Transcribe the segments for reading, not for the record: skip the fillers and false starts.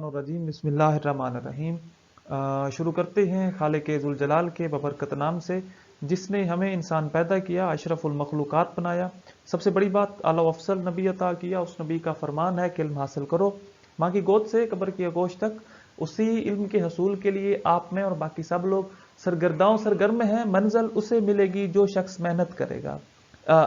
मिनश्शैतानिर्रजीम बिस्मिल्लाहिर्रहमानिर्रहीम। शुरू करते हैं खालिक़े ज़ुल जलाल के बबरकत नाम से, जिसने हमें इंसान पैदा किया, अशरफुल मखलूक़ात बनाया, सबसे बड़ी बात आला अफसल नबी अता किया। उस नबी का फरमान है कि इल्म हासिल करो माँ की गोद से कब्र की आगोश तक। उसी इल्म के हसूल के लिए आप में और बाकी सब लोग सरगर्म हैं। मंजिल उसे मिलेगी जो शख्स मेहनत करेगा।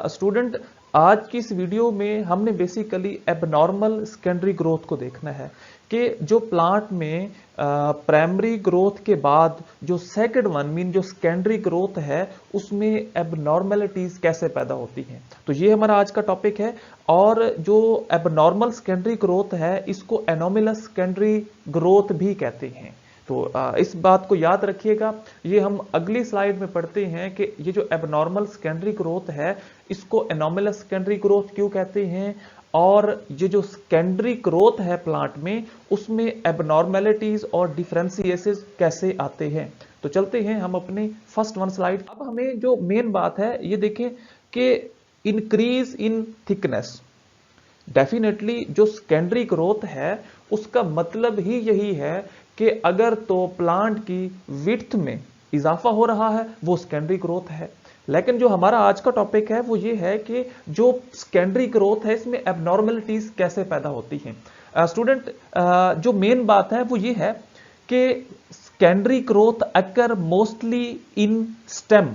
स्टूडेंट, आज की इस वीडियो में हमने बेसिकली एबनॉर्मल सेकेंडरी ग्रोथ को देखना है कि जो प्लांट में प्राइमरी ग्रोथ के बाद जो सेकंड वन मीन जो सेकेंडरी ग्रोथ है उसमें एबनॉर्मेलिटीज कैसे पैदा होती हैं। तो ये हमारा आज का टॉपिक है। और जो एबनॉर्मल सेकेंडरी ग्रोथ है इसको एनोमलस सेकेंडरी ग्रोथ भी कहते हैं। तो इस बात को याद रखिएगा। ये हम अगली स्लाइड में पढ़ते हैं कि ये जो एबनॉर्मल सेकेंडरी ग्रोथ है इसको एनोमलस सेकेंडरी ग्रोथ क्यों कहते हैं, और ये जो सेकेंडरी ग्रोथ है प्लांट में उसमें एबनॉर्मेलिटीज और डिफरेंशिएशंस कैसे आते हैं। तो चलते हैं हम अपनी फर्स्ट वन स्लाइड। अब हमें जो मेन बात है ये देखें कि इंक्रीज इन थिकनेस। डेफिनेटली जो सेकेंडरी ग्रोथ है उसका मतलब ही यही है कि अगर तो प्लांट की विड्थ में इजाफा हो रहा है वो सेकेंडरी ग्रोथ है। लेकिन जो हमारा आज का टॉपिक है वो ये है कि जो सेकेंडरी ग्रोथ है इसमें एबनॉर्मलिटीज कैसे पैदा होती हैं। स्टूडेंट, जो मेन बात है वो ये है कि secondary growth occur mostly in stem.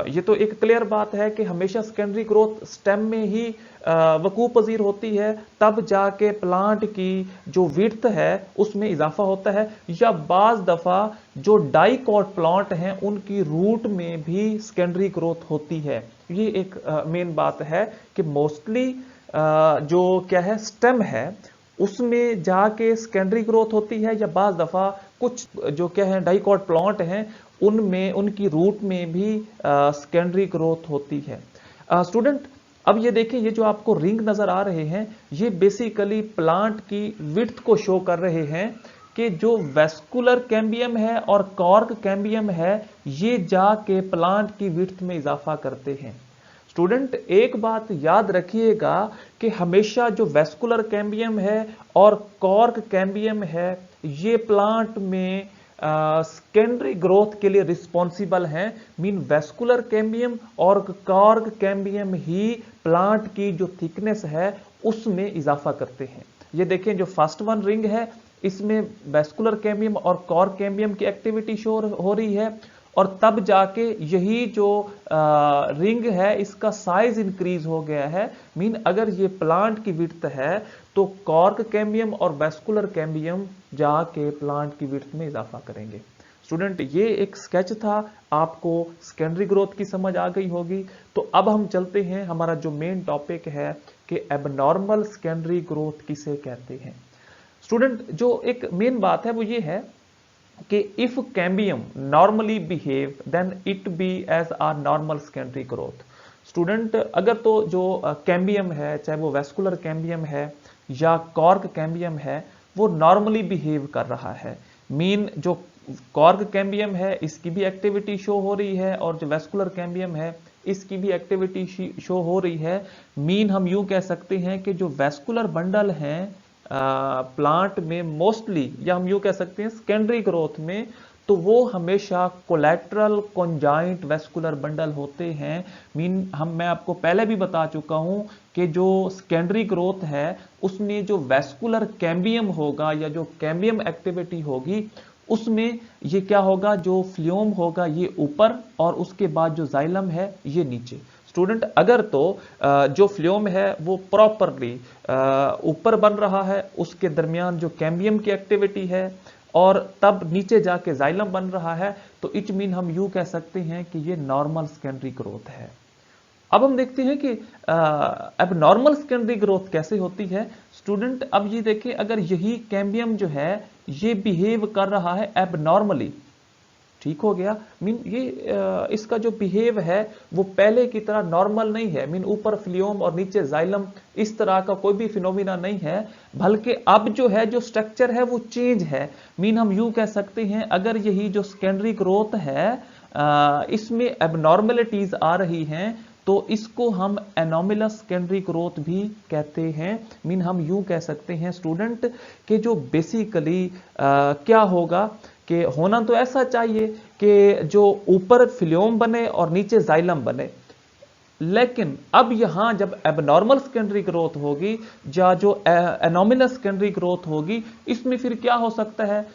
ये तो एक क्लियर बात है कि हमेशा सेकेंडरी ग्रोथ स्टेम में ही वकू पजीर होती है, तब जाके प्लांट की जो विड्थ है उसमें इजाफा होता है। या बाज दफा जो डाइकॉट प्लांट हैं उनकी रूट में भी सेकेंडरी ग्रोथ होती है। ये एक मेन बात है कि मोस्टली जो क्या है स्टेम है उसमें जाके सेकेंडरी ग्रोथ होती है, या बाज दफा कुछ जो क्या है डाइकॉट प्लांट हैं उनमें उनकी रूट में भी सेकेंडरी ग्रोथ होती है। स्टूडेंट, अब ये देखिए ये जो आपको रिंग नजर आ रहे हैं ये बेसिकली प्लांट की विड्थ को शो कर रहे हैं कि जो वेस्कुलर कैम्बियम है और कॉर्क कैम्बियम है ये जाके प्लांट की विड्थ में इजाफा करते हैं। स्टूडेंट, एक बात याद रखिएगा कि हमेशा जो वेस्कुलर कैम्बियम है और कॉर्क कैम्बियम है ये प्लांट में सेकेंडरी ग्रोथ के लिए रिस्पॉन्सिबल हैं। मीन वेस्कुलर कैम्बियम और कॉर्क कैम्बियम ही प्लांट की जो थिकनेस है उसमें इजाफा करते हैं। ये देखें जो फर्स्ट वन रिंग है इसमें वेस्कुलर कैम्बियम और कॉर्क कैम्बियम की एक्टिविटी शो हो रही है, और तब जाके यही जो रिंग है इसका साइज इंक्रीज हो गया है। मीन अगर ये प्लांट की विड्थ है तो कॉर्क कैम्बियम और वेस्कुलर कैम्बियम जाके प्लांट की विड्थ में इजाफा करेंगे। स्टूडेंट, ये एक स्केच था, आपको सेकेंडरी ग्रोथ की समझ आ गई होगी। तो अब हम चलते हैं, हमारा जो मेन टॉपिक है कि एबनॉर्मल सेकेंडरी ग्रोथ किसे कहते हैं। स्टूडेंट, जो एक मेन बात है वो ये है कि if cambium normally behave then it be as a normal secondary growth. Student, अगर तो जो कैम्बियम है चाहे वो वेस्कुलर कैम्बियम है या कॉर्क कैम्बियम है वो नॉर्मली बिहेव कर रहा है, मीन जो कॉर्क कैम्बियम है इसकी भी एक्टिविटी शो हो रही है और जो वेस्कुलर कैम्बियम है इसकी भी एक्टिविटी शो हो रही है। मीन हम यूं कह सकते हैं कि जो वेस्कुलर बंडल हैं प्लांट में मोस्टली, या हम यूं कह सकते हैं सेकेंडरी ग्रोथ में, तो वो हमेशा कोलैटरल कॉन्जाइंट वेस्कुलर बंडल होते हैं। मैं आपको पहले भी बता चुका हूं कि जो सेकेंडरी ग्रोथ है उसमें जो वेस्कुलर कैम्बियम होगा या जो कैम्बियम एक्टिविटी होगी उसमें ये क्या होगा, जो फ्लूम होगा ये ऊपर और उसके बाद जो जाइलम है ये नीचे। स्टूडेंट, अगर तो जो फ्लूम है वो प्रॉपरली ऊपर बन रहा है, उसके दरमियान जो कैम्बियम की एक्टिविटी है और तब नीचे जाके जाइलम बन रहा है, तो इट मीन हम यूं कह सकते हैं कि ये नॉर्मल सेकेंडरी ग्रोथ है। अब हम देखते हैं कि एबनॉर्मल सेकेंडरी ग्रोथ कैसे होती है। स्टूडेंट, अब ये देखिए अगर यही कैम्बियम जो है ये बिहेव कर रहा है एबनॉर्मली, ठीक हो गया, मीन ये इसका जो बिहेव है वो पहले की तरह नॉर्मल नहीं है, मीन ऊपर फ्लूम और नीचे जाइलम इस तरह का कोई भी फिनोमिना नहीं है, बल्कि अब जो है जो स्ट्रक्चर है वो चेंज है। मीन हम यूं कह सकते हैं अगर यही जो सेकेंडरी ग्रोथ है इसमें एबनॉर्मेलिटीज आ रही हैं तो इसको हम एनोमिलस सेकेंडरी ग्रोथ भी कहते हैं। मीन हम यूं कह सकते हैं स्टूडेंट कि जो बेसिकली क्या होगा कि होना तो ऐसा चाहिए कि जो ऊपर फिलियोम बने और नीचे जाइलम बने, लेकिन अब यहां जब एबनॉर्मल सेकेंडरी ग्रोथ होगी या जो एनोमिलस सेकेंडरी ग्रोथ होगी, इसमें फिर क्या हो सकता है,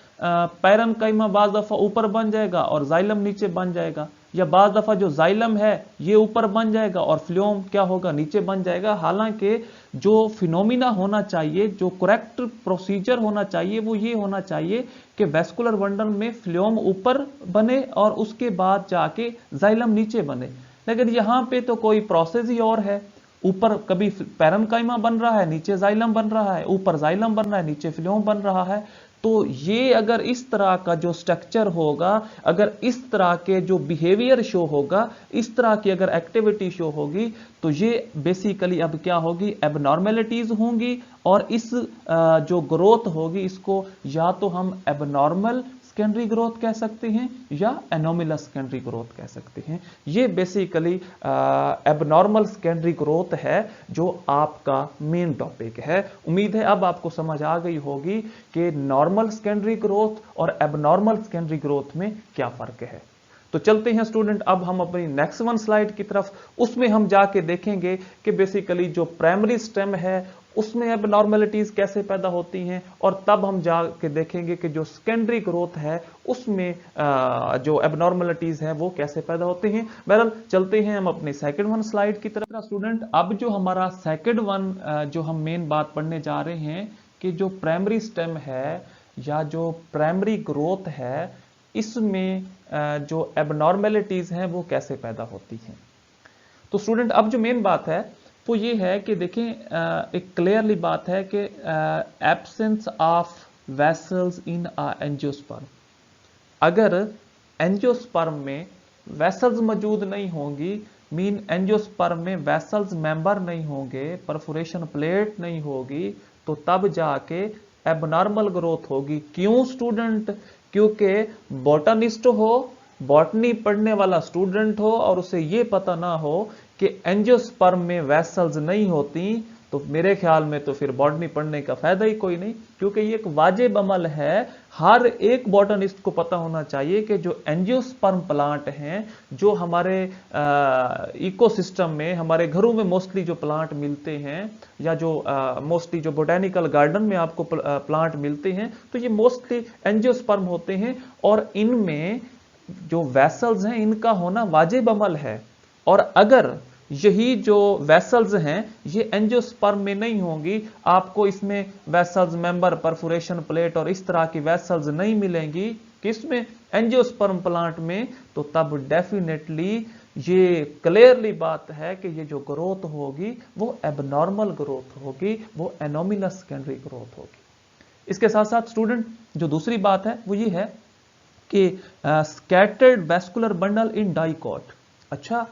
पैरेन्काइमा बाज दफा ऊपर बन जाएगा और जाइलम नीचे बन जाएगा, या बाज दफा जो जाइलम है ये ऊपर बन जाएगा और फ्लोम क्या होगा, नीचे बन जाएगा। हालांकि जो फिनोमिना होना चाहिए, जो करेक्ट प्रोसीजर होना चाहिए, वो ये होना चाहिए कि वेस्कुलर बंडल में फ्लोम ऊपर बने और उसके बाद जाके जाइलम नीचे बने। लेकिन यहां पे तो कोई प्रोसेस ही और है, ऊपर कभी पैरेन्काइमा बन रहा है, नीचे जाइलम बन रहा है, ऊपर जाइलम बन रहा है, नीचे फ्लोम बन रहा है। तो ये अगर इस तरह का जो स्ट्रक्चर होगा, अगर इस तरह के जो बिहेवियर शो होगा, इस तरह की अगर एक्टिविटी शो होगी, तो ये बेसिकली अब क्या होगी, एबनॉर्मेलिटीज होंगी। और इस जो ग्रोथ होगी इसको या तो हम एबनॉर्मल सेकेंडरी ग्रोथ कह सकते हैं या एनोमिलस सेकेंडरी ग्रोथ कह सकते हैं। ये बेसिकली एबनॉर्मल सेकेंडरी ग्रोथ है जो आपका मेन टॉपिक है। उम्मीद है अब आपको समझ आ गई होगी कि नॉर्मल सेकेंडरी ग्रोथ और एबनॉर्मल सेकेंडरी ग्रोथ में क्या फर्क है। तो चलते हैं स्टूडेंट अब हम अपनी नेक्स्ट वन स्लाइड की तरफ। उसमें हम जाके देखेंगे कि बेसिकली जो प्राइमरी स्टेम है उसमें एबनॉर्मेलिटीज कैसे पैदा होती हैं, और तब हम जाके देखेंगे कि जो सेकेंडरी ग्रोथ है उसमें जो एबनॉर्मेलिटीज हैं वो कैसे पैदा होते हैं। बहरहाल चलते हैं हम अपनी सेकंड वन स्लाइड की तरफ। स्टूडेंट अब जो हमारा सेकंड वन जो हम मेन बात पढ़ने जा रहे हैं कि जो प्राइमरी स्टेम है या जो प्राइमरी ग्रोथ है, इसमें जो एबनॉर्मेलिटीज हैं वो कैसे पैदा होती हैं। तो स्टूडेंट अब जो मेन बात है वो ये है कि देखें, एक क्लियरली बात है कि absence of vessels in angiosperm, अगर एंजियोस्पर्म में वेसल्स मौजूद नहीं होंगी, मीन एंजियोस्पर्म में वेसल्स मेंबर नहीं होंगे, परफोरेशन प्लेट नहीं होगी, तो तब जाके एबनॉर्मल ग्रोथ होगी। क्यों स्टूडेंट? क्योंकि बॉटनिस्ट हो, बॉटनी पढ़ने वाला स्टूडेंट हो और उसे यह पता ना हो कि एंजियोस्पर्म में वेसल्स नहीं होती, तो मेरे ख्याल में तो फिर बॉटनी पढ़ने का फायदा ही कोई नहीं, क्योंकि ये एक वाजिब अमल है। हर एक बॉटनिस्ट को पता होना चाहिए कि जो एंजियोस्पर्म प्लांट हैं, जो हमारे इकोसिस्टम में, हमारे घरों में मोस्टली जो प्लांट मिलते हैं, या जो मोस्टली जो बोटेनिकल गार्डन में आपको प्लांट मिलते हैं, तो ये मोस्टली एंजियोस्पर्म होते हैं। और इनमें जो वेसल्स हैं इनका होना वाजिब अमल है। और अगर यही जो वेसल्स हैं ये एंजियोस्पर्म में नहीं होंगी, आपको इसमें वेसल्स मेंबर, परफोरेशन प्लेट और इस तरह की वेसल्स नहीं मिलेंगी किसमें, एंजियोस्पर्म प्लांट में, तो तब डेफिनेटली ये क्लियरली बात है कि ये जो ग्रोथ होगी वो एबनॉर्मल ग्रोथ होगी, वो एनोमिलस सेकेंडरी ग्रोथ होगी। इसके साथ साथ स्टूडेंट जो दूसरी बात है वो ये है कि scattered vascular bundle in dicot. अच्छा,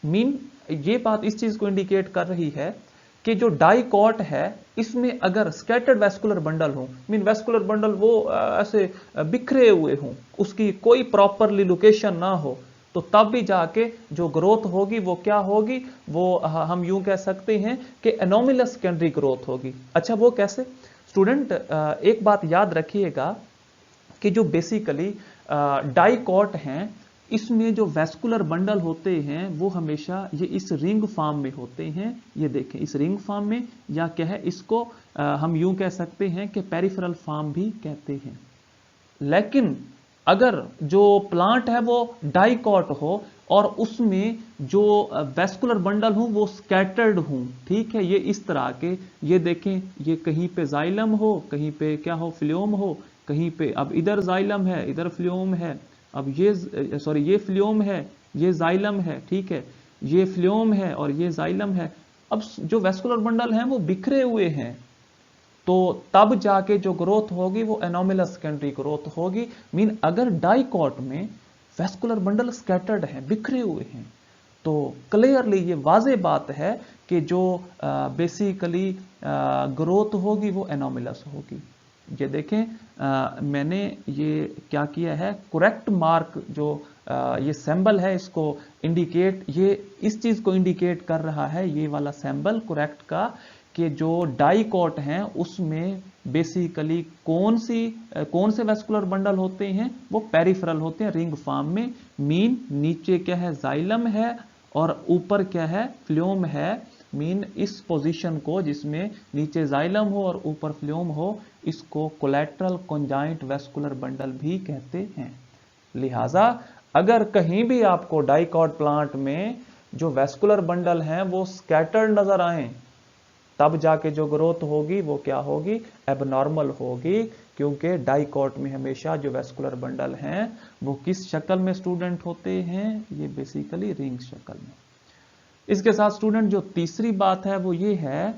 मीन ये बात इस चीज को इंडिकेट कर रही है कि जो डाइकॉट है इसमें अगर स्कैटर्ड वेस्कुलर बंडल हो, मीन वेस्कुलर बंडल वो ऐसे बिखरे हुए हों, उसकी कोई प्रॉपरली लोकेशन ना हो, तो तब भी जाके जो ग्रोथ होगी वो क्या होगी, वो हम यूं कह सकते हैं कि एनोमिलस सेकेंडरी ग्रोथ होगी। अच्छा, वो कैसे स्टूडेंट? एक बात याद रखिएगा कि जो बेसिकली डाइकॉट हैं इसमें जो वेस्कुलर बंडल होते हैं वो हमेशा ये इस रिंग फॉर्म में होते हैं। ये देखें इस रिंग फॉर्म में, या क्या है इसको हम यूं कह सकते हैं कि पेरिफेरल फॉर्म भी कहते हैं। लेकिन अगर जो प्लांट है वो डाइकॉट हो और उसमें जो वेस्कुलर बंडल हो वो स्कैटर्ड हो, ठीक है, ये इस तरह के, ये देखें, ये कहीं पे जाइलम हो, कहीं पे क्या हो, फ्लोम हो, कहीं पे अब इधर जाइलम है, इधर फ्लोम है, अब ये सॉरी ये फ्लोम है, ये जाइलम है, ठीक है, ये फ्लोम है और ये जाइलम है। अब जो वेस्कुलर बंडल हैं वो बिखरे हुए हैं, तो तब जाके जो ग्रोथ होगी वो एनोमिलस सेकेंडरी ग्रोथ होगी। मीन अगर डाइकॉट में वेस्कुलर बंडल स्कैटर्ड हैं, बिखरे हुए हैं, तो क्लियरली ये वाजे बात है कि जो बेसिकली ग्रोथ होगी वो एनोमिलस होगी। ये देखें मैंने ये क्या किया है, करेक्ट मार्क जो ये सिंबल है इसको इंडिकेट, ये इस चीज को इंडिकेट कर रहा है, ये वाला सिंबल करेक्ट का, कि जो डाइकॉट हैं उसमें बेसिकली कौन से वेस्कुलर बंडल होते हैं, वो पेरिफेरल होते हैं रिंग फॉर्म में। मीन नीचे क्या है, जाइलम है और ऊपर क्या है, फ्लोएम है। मीन इस पोजीशन को जिसमें नीचे जाइलम हो और ऊपर फ्लोएम हो, इसको कोलैटरल कॉन्जाइंट वेस्कुलर बंडल भी कहते हैं। लिहाजा अगर कहीं भी आपको डाइकॉट प्लांट में जो वेस्कुलर बंडल हैं वो स्कैटर्ड नजर आए, तब जाके जो ग्रोथ होगी वो क्या होगी, एबनॉर्मल होगी, क्योंकि डाइकॉट में हमेशा जो वेस्कुलर बंडल हैं वो किस शक्ल में स्टूडेंट होते हैं, ये बेसिकली रिंग शक्ल में। इसके साथ स्टूडेंट जो तीसरी बात है वो ये है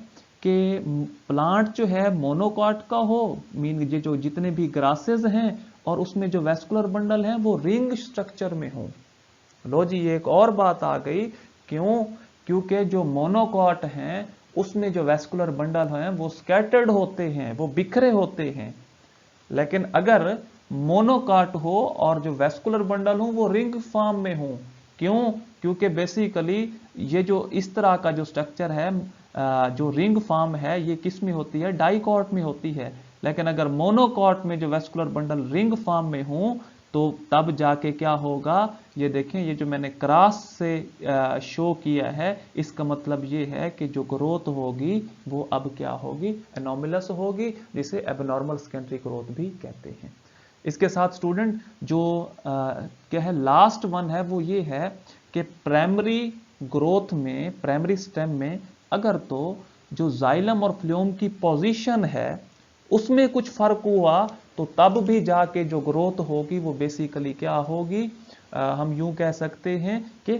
कि प्लांट जो है मोनोकॉट का हो, मीन ये जो जितने भी ग्रासेस हैं और उसमें जो वेस्कुलर बंडल हैं वो रिंग स्ट्रक्चर में हो। लो जी, ये एक और बात आ गई, क्यों, क्योंकि जो मोनोकॉट हैं उसमें जो वेस्कुलर बंडल हैं वो स्कैटर्ड होते हैं, वो बिखरे होते हैं। लेकिन अगर मोनोकॉट हो और जो वेस्कुलर बंडल हो वो रिंग फॉर्म में हो, क्यों, क्योंकि बेसिकली ये जो इस तरह का जो स्ट्रक्चर है, जो रिंग फॉर्म है, ये किस में होती है, डाइकॉट में होती है। लेकिन अगर मोनोकॉट में जो वेस्कुलर बंडल रिंग फॉर्म में हो तो तब जाके क्या होगा, ये देखें, ये जो मैंने क्रॉस से शो किया है, इसका मतलब ये है कि जो ग्रोथ होगी वो अब क्या होगी, एनोमलस होगी, जिसे एबनॉर्मल सेकेंडरी ग्रोथ भी कहते हैं। इसके साथ स्टूडेंट जो क्या है लास्ट वन है वो ये है कि प्राइमरी ग्रोथ में, प्राइमरी स्टेम में अगर तो जो जाइलम और फ्लोएम की पोजीशन है उसमें कुछ फर्क हुआ तो तब भी जाके जो ग्रोथ होगी वो बेसिकली क्या होगी, हम यूं कह सकते हैं कि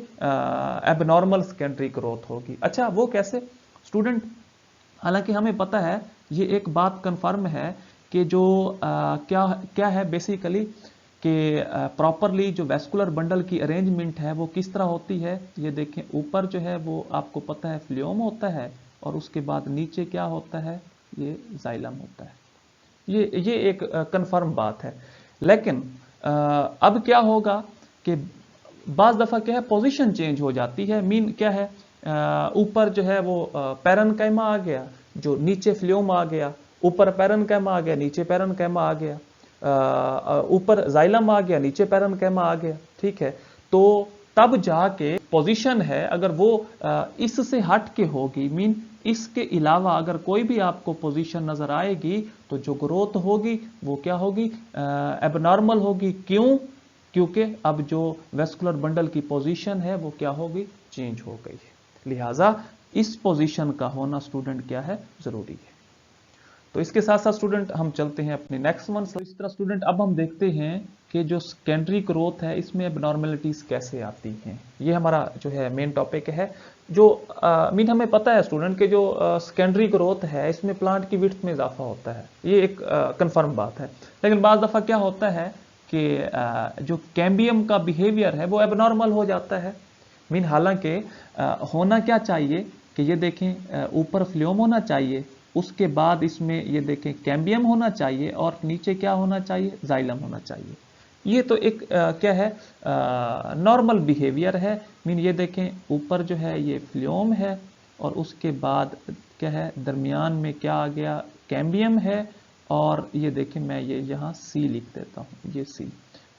एबनॉर्मल सेकेंडरी ग्रोथ होगी। अच्छा, वो कैसे स्टूडेंट, हालांकि हमें पता है, ये एक बात कंफर्म है कि जो क्या है बेसिकली कि प्रॉपरली जो वेस्कुलर बंडल की अरेंजमेंट है वो किस तरह होती है। ये देखें, ऊपर जो है वो आपको पता है फ्लोएम होता है और उसके बाद नीचे क्या होता है, ये जाइलम होता है। ये एक कंफर्म बात है। लेकिन अब क्या होगा कि बाज दफा क्या है पोजीशन चेंज हो जाती है। मीन क्या है, ऊपर जो है वो पैरेन्काइमा आ गया, जो नीचे फ्लोएम आ गया, ऊपर पैरेन्काइमा आ गया, नीचे पैरेन्काइमा आ गया, ऊपर जाइलम आ गया, नीचे पैरेन्काइमा आ गया। ठीक है, तो तब जाके पोजीशन है अगर वो इससे हट के होगी, मीन इसके अलावा अगर कोई भी आपको पोजीशन नजर आएगी तो जो ग्रोथ होगी वो क्या होगी, एबनॉर्मल होगी। क्यों, क्योंकि अब जो वेस्कुलर बंडल की पोजीशन है वो क्या होगी, चेंज हो गई है। लिहाजा इस पोजीशन का होना स्टूडेंट क्या है, जरूरी है। तो इसके साथ साथ स्टूडेंट हम चलते हैं अपने नेक्स्ट वन। तो इस तरह स्टूडेंट अब हम देखते हैं कि जो सेकेंडरी ग्रोथ है इसमें एबनॉर्मलिटीज कैसे आती हैं। ये हमारा जो है मेन टॉपिक है। जो मीन हमें पता है स्टूडेंट कि जो सेकेंडरी ग्रोथ है इसमें प्लांट की विड्थ में इजाफा होता है, ये एक कंफर्म बात है। लेकिन बाज़ दफ़ा क्या होता है कि जो कैम्बियम का बिहेवियर है वो एबनॉर्मल हो जाता है। मीन हालांकि होना क्या चाहिए कि ये देखें, ऊपर फ्लोएम होना चाहिए, उसके बाद इसमें ये देखें कैम्बियम होना चाहिए और नीचे क्या होना चाहिए, जाइलम होना चाहिए। ये तो एक क्या है, नॉर्मल बिहेवियर है। मीन ये देखें, ऊपर जो है ये फ्लोएम है और उसके बाद क्या है, दरमियान में क्या आ गया, कैम्बियम है, और ये देखें मैं ये यहाँ सी लिख देता हूँ, ये सी,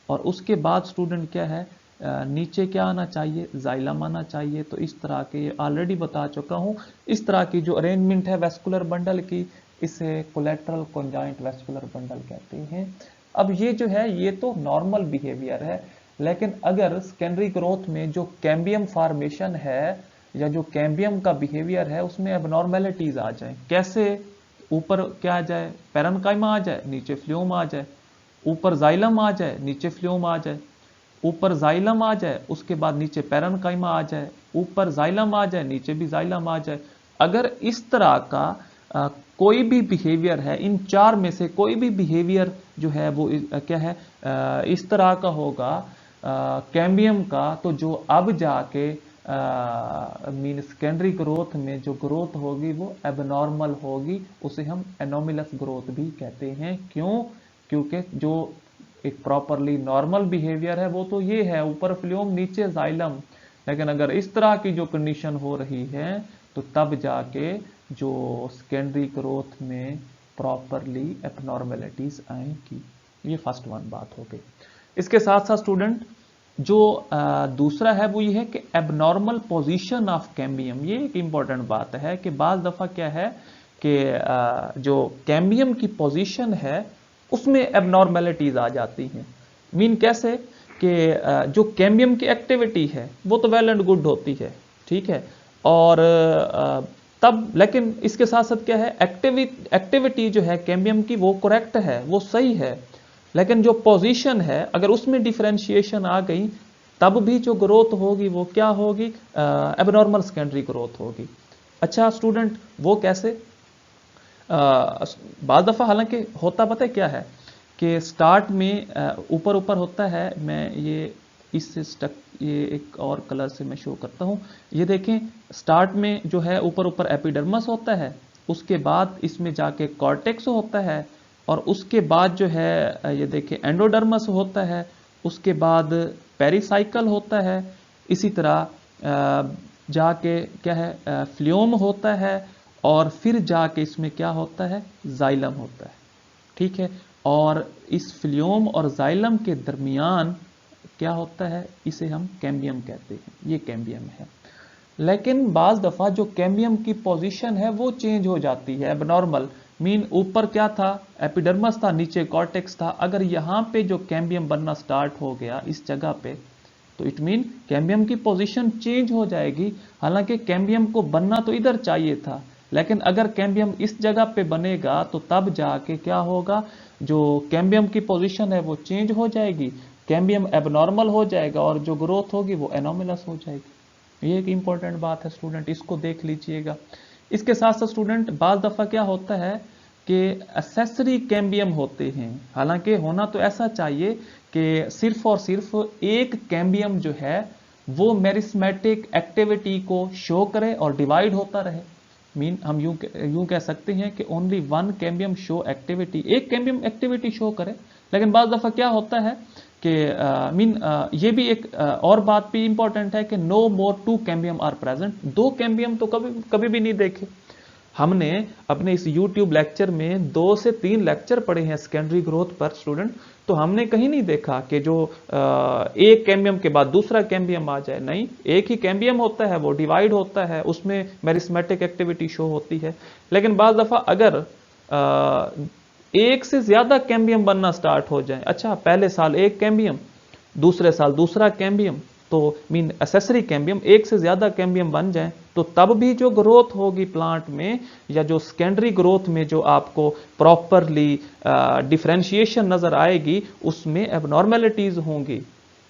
और उसके बाद स्टूडेंट क्या है, नीचे क्या आना चाहिए, जाइलम आना चाहिए। तो इस तरह के, ये ऑलरेडी बता चुका हूँ, इस तरह की जो अरेंजमेंट है वेस्कुलर बंडल की, इसे कोलैटरल कॉन्जाइंट वेस्कुलर बंडल कहते हैं। अब ये जो है ये तो नॉर्मल बिहेवियर है, लेकिन अगर सेकेंडरी ग्रोथ में जो कैम्बियम फॉर्मेशन है या जो कैम्बियम का बिहेवियर है उसमें एबनॉर्मेलिटीज आ जाए, कैसे, ऊपर क्या आ जाए, पैरेन्काइमा आ जाए, नीचे फ्लोएम आ जाए, ऊपर जाइलम आ जाए, नीचे फ्लोएम आ जाए, ऊपर जाइलम आ जाए, उसके बाद नीचे पैरेन्काइमा आ जाए, ऊपर जाइलम आ जाए, नीचे भी जाइलम आ जाए। अगर इस तरह का कोई भी बिहेवियर है, इन चार में से कोई भी बिहेवियर जो है वो क्या है, इस तरह का होगा कैम्बियम का, तो जो अब जाके मीन सेकेंडरी ग्रोथ में जो ग्रोथ होगी वो एबनॉर्मल होगी, उसे हम एनोमिलस ग्रोथ भी कहते हैं। क्यों? क्योंकि जो एक प्रॉपरली नॉर्मल बिहेवियर है वो तो ये है, ऊपर फ्लूम नीचे जाइलम, लेकिन अगर इस तरह की जो कंडीशन हो रही है तो तब जाके जो सेकेंडरी ग्रोथ में प्रॉपरली एबनॉर्मेलिटीज आएंगी। ये फर्स्ट वन बात हो गई। इसके साथ साथ स्टूडेंट जो दूसरा है वो ये है कि एबनॉर्मल पोजीशन ऑफ कैम्बियम। ये एक इंपॉर्टेंट बात है कि बाज दफा क्या है कि जो कैम्बियम की पोजीशन है उसमें एबनॉर्मेलिटीज आ जाती हैं। मीन कैसे कि जो कैम्बियम की एक्टिविटी है वो तो वेल एंड गुड होती है, ठीक है, और तब लेकिन इसके साथ साथ क्या है, एक्टिविटी जो है कैम्बियम की वो करेक्ट है, वो सही है, लेकिन जो पोजीशन है अगर उसमें डिफरेंशिएशन आ गई तब भी जो ग्रोथ होगी वो क्या होगी, एबनॉर्मल सेकेंडरी ग्रोथ होगी। अच्छा स्टूडेंट, वो कैसे? बाद दफा हालांकि होता पता है क्या है कि स्टार्ट में ऊपर ऊपर होता है, मैं ये ये एक और कलर से मैं शो करता हूं। ये देखें, स्टार्ट में जो है ऊपर ऊपर एपिडर्मस होता है, उसके बाद इसमें जाके कॉर्टेक्स होता है, और उसके बाद जो है ये देखिए एंडोडर्मस होता है, उसके बाद पेरिसाइकल होता है, इसी तरह जाके क्या है फ्लूम होता है, और फिर जाके इसमें क्या होता है, जाइलम होता है, ठीक है। और इस फ्लूम और जाइलम के दरमियान क्या होता है, इसे हम कैम्बियम कहते हैं, ये कैम्बियम है। लेकिन बाज दफा जो कैम्बियम की पोजीशन है वो चेंज हो जाती है, एबनॉर्मल। मीन ऊपर क्या था, एपिडर्मस था, नीचे कॉर्टेक्स था। अगर यहां पे जो कैम्बियम बनना स्टार्ट हो गया इस जगह पे, तो इट मीन कैम्बियम की पोजीशन चेंज हो जाएगी। हालांकि कैम्बियम को बनना तो इधर चाहिए था, लेकिन अगर कैम्बियम इस जगह पे बनेगा तो तब जाके क्या होगा, जो कैम्बियम की पोजीशन है वो चेंज हो जाएगी, कैम्बियम एबनॉर्मल हो जाएगा, और जो ग्रोथ होगी वो एनोमिलस हो जाएगी। ये एक इंपॉर्टेंट बात है स्टूडेंट, इसको देख लीजिएगा। इसके साथ साथ स्टूडेंट बाज दफा क्या होता है कि एक्सेसरी कैम्बियम होते हैं। हालांकि होना तो ऐसा चाहिए कि सिर्फ और सिर्फ एक कैम्बियम जो है वो मेरिस्मेटिक एक्टिविटी को शो करे और डिवाइड होता रहे। मीन हम यूं कह सकते हैं कि only one cambium show activity, एक कैम्बियम एक्टिविटी शो करे। लेकिन बाज दफा क्या होता है कि ये भी एक और बात भी इंपॉर्टेंट है कि no more two cambium are present. दो कैम्बियम तो कभी कभी भी नहीं देखे। हमने अपने इस YouTube लेक्चर में 2 से 3 लेक्चर पढ़े हैं सेकेंडरी ग्रोथ पर स्टूडेंट, तो हमने कहीं नहीं देखा कि जो एक कैम्बियम के बाद दूसरा कैम्बियम आ जाए। नहीं, एक ही कैम्बियम होता है, वो डिवाइड होता है, उसमें मेरिस्मेटिक एक्टिविटी शो होती है। लेकिन बाज दफा अगर एक से ज्यादा कैम्बियम बनना स्टार्ट हो जाए, अच्छा पहले साल एक कैम्बियम, दूसरे साल दूसरा कैम्बियम, तो मीन एसेसरी कैम्बियम, एक से ज्यादा कैम्बियम बन जाए, तो तब भी जो ग्रोथ होगी प्लांट में, या जो सेकेंडरी ग्रोथ में जो आपको प्रॉपरली डिफरेंशिएशन नजर आएगी, उसमें एबनॉर्मेलिटीज होंगी,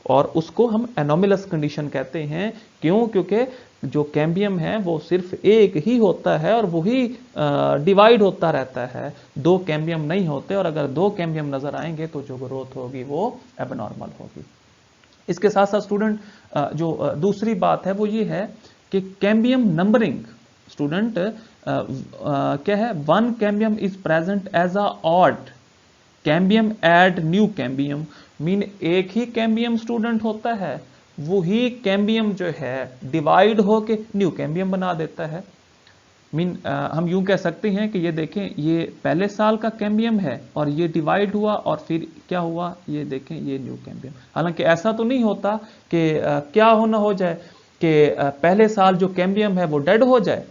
और उसको हम एनोमिलस कंडीशन कहते हैं। क्यों? क्योंकि जो कैम्बियम है वो सिर्फ एक ही होता है और वही डिवाइड होता रहता है, दो कैम्बियम नहीं होते, और अगर दो कैम्बियम नजर आएंगे तो जो ग्रोथ होगी वो एबनॉर्मल होगी। इसके साथ साथ स्टूडेंट जो दूसरी बात है वो ये है कि कैम्बियम नंबरिंग स्टूडेंट क्या है, one cambium is present as a odd cambium and new cambium. Mean एक ही कैम्बियम स्टूडेंट होता है, वही कैम्बियम जो है डिवाइड होके न्यू कैम्बियम बना देता है। मीन हम यूं कह सकते हैं कि ये देखें, ये पहले साल का कैम्बियम है और ये डिवाइड हुआ और फिर क्या हुआ, ये देखें ये न्यू कैम्बियम। हालांकि ऐसा तो नहीं होता कि क्या होना हो जाए कि पहले साल जो कैम्बियम है वो डेड हो जाए,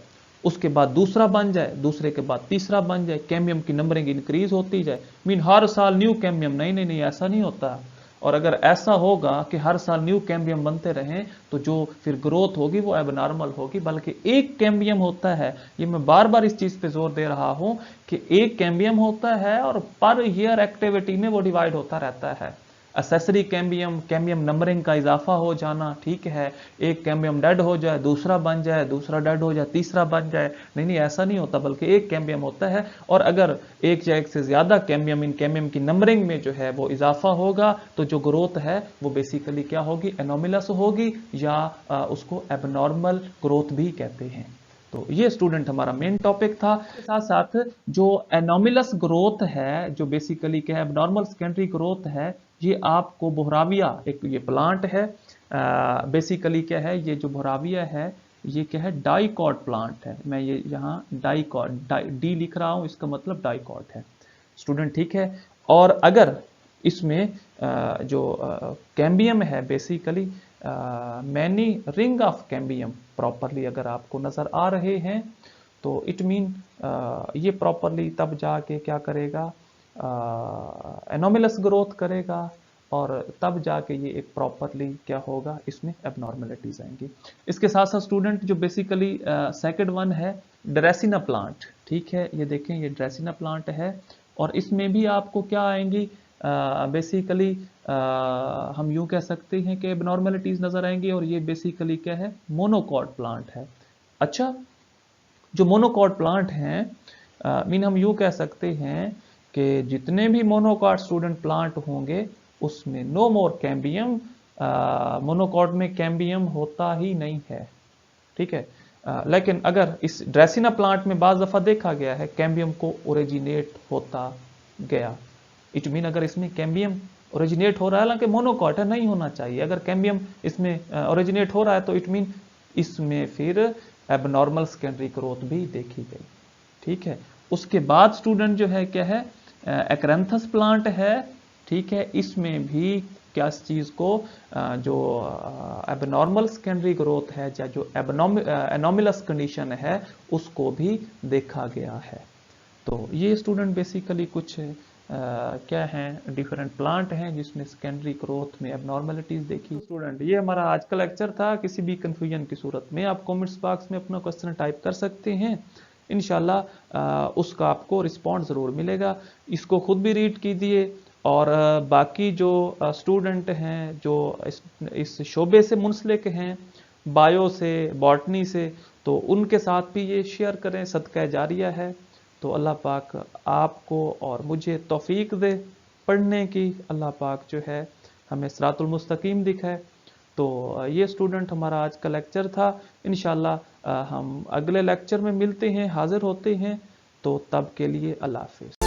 उसके बाद दूसरा बन जाए, दूसरे के बाद तीसरा बन जाए, कैम्बियम की नंबरिंग इंक्रीज होती जाए। मीन हर साल न्यू कैम्बियम, नहीं नहीं नहीं, ऐसा नहीं होता। और अगर ऐसा होगा कि हर साल न्यू कैम्बियम बनते रहें तो जो फिर ग्रोथ होगी वो एबनॉर्मल होगी। बल्कि एक कैम्बियम होता है, ये मैं बार बार इस चीज पे जोर दे रहा हूं कि एक कैम्बियम होता है और पर ईयर एक्टिविटी में वो डिवाइड होता रहता है। एसेसरी कैम्बियम, कैम्बियम नंबरिंग का इजाफा हो जाना, ठीक है, एक कैम्बियम डेड हो जाए दूसरा बन जाए, दूसरा डेड हो जाए तीसरा बन जाए, नहीं नहीं ऐसा नहीं होता, बल्कि एक कैम्बियम होता है। और अगर एक या एक से ज्यादा कैम्बियम, इन कैम्बियम की नंबरिंग में जो है वो इजाफा होगा तो जो ग्रोथ है वो बेसिकली क्या होगी, एनोमिलस होगी, या उसको एबनॉर्मल ग्रोथ भी कहते हैं। तो ये स्टूडेंट हमारा मेन टॉपिक था। साथ साथ जो एनोमिलस ग्रोथ है, जो बेसिकली क्या है एबनॉर्मल सेकेंडरी ग्रोथ है, ये आपको बोहराविया, एक ये प्लांट है, बेसिकली क्या है, ये जो बोहराविया है ये क्या है, डाइकॉट प्लांट है। मैं ये यहाँ डाइकॉट डी लिख रहा हूँ, इसका मतलब डाइकॉट है स्टूडेंट, ठीक है। और अगर इसमें जो कैम्बियम है basically many ring of cambium properly अगर आपको नजर आ रहे हैं तो इट मीन ये प्रॉपरली तब जाके क्या करेगा, एनोमिलस ग्रोथ करेगा, और तब जाके ये एक प्रॉपरली क्या होगा, इसमें एबनॉर्मेलिटीज आएंगी। इसके साथ साथ स्टूडेंट जो बेसिकली सेकंड वन है ड्रेसिना प्लांट, ठीक है, ये देखें ये ड्रेसिना प्लांट है, और इसमें भी आपको क्या आएंगी, बेसिकली हम यूं कह सकते हैं कि एबनॉर्मेलिटीज नजर आएंगी, और ये बेसिकली क्या है, मोनोकॉट प्लांट है। अच्छा, जो मोनोकॉट प्लांट हैं मीन हम यूं कह सकते हैं कि जितने भी मोनोकॉट स्टूडेंट प्लांट होंगे उसमें नो मोर कैम्बियम, मोनोकॉट में कैम्बियम होता ही नहीं है, ठीक है। लेकिन अगर इस ड्रेसिना प्लांट में बाज दफा देखा गया है कैम्बियम को ओरिजिनेट होता गया, इट मीन अगर इसमें कैम्बियम ओरिजिनेट हो रहा है, हालांकि मोनोकॉट है नहीं होना चाहिए, अगर कैम्बियम इसमें ओरिजिनेट हो रहा है तो इट मीन इसमें फिर एबनॉर्मल सेकेंडरी ग्रोथ भी देखी गई, ठीक है। उसके बाद स्टूडेंट जो है क्या है, एक्रेंथस प्लांट है, ठीक है, इसमें भी क्या इस चीज को जो एबनॉर्मल सेकेंडरी ग्रोथ है या जो एनोमिलस कंडीशन है उसको भी देखा गया है। तो ये स्टूडेंट बेसिकली कुछ क्या हैं, डिफरेंट प्लांट हैं जिसमें सेकेंडरी ग्रोथ में एबनॉर्मेलिटीज देखी। स्टूडेंट ये हमारा आज का लेक्चर था, किसी भी कंफ्यूजन की सूरत में आप कमेंट्स बॉक्स में अपना क्वेश्चन टाइप कर सकते हैं, इंशाल्लाह उसका आपको रिस्पॉन्स ज़रूर मिलेगा। इसको खुद भी रीड कीजिए, और बाकी जो स्टूडेंट हैं जो इस शोबे से मुंसलिक हैं, बायो से, बॉटनी से, तो उनके साथ भी ये शेयर करें, सदका जारिया है। तो अल्लाह पाक आपको और मुझे तौफीक दे पढ़ने की, अल्लाह पाक जो है हमें सिरातुल मुस्तकीम दिखाए। तो ये स्टूडेंट हमारा आज का लेक्चर था, इंशाल्लाह हम अगले लेक्चर में मिलते हैं, हाजिर होते हैं, तो तब के लिए अल्लाह हाफिज़।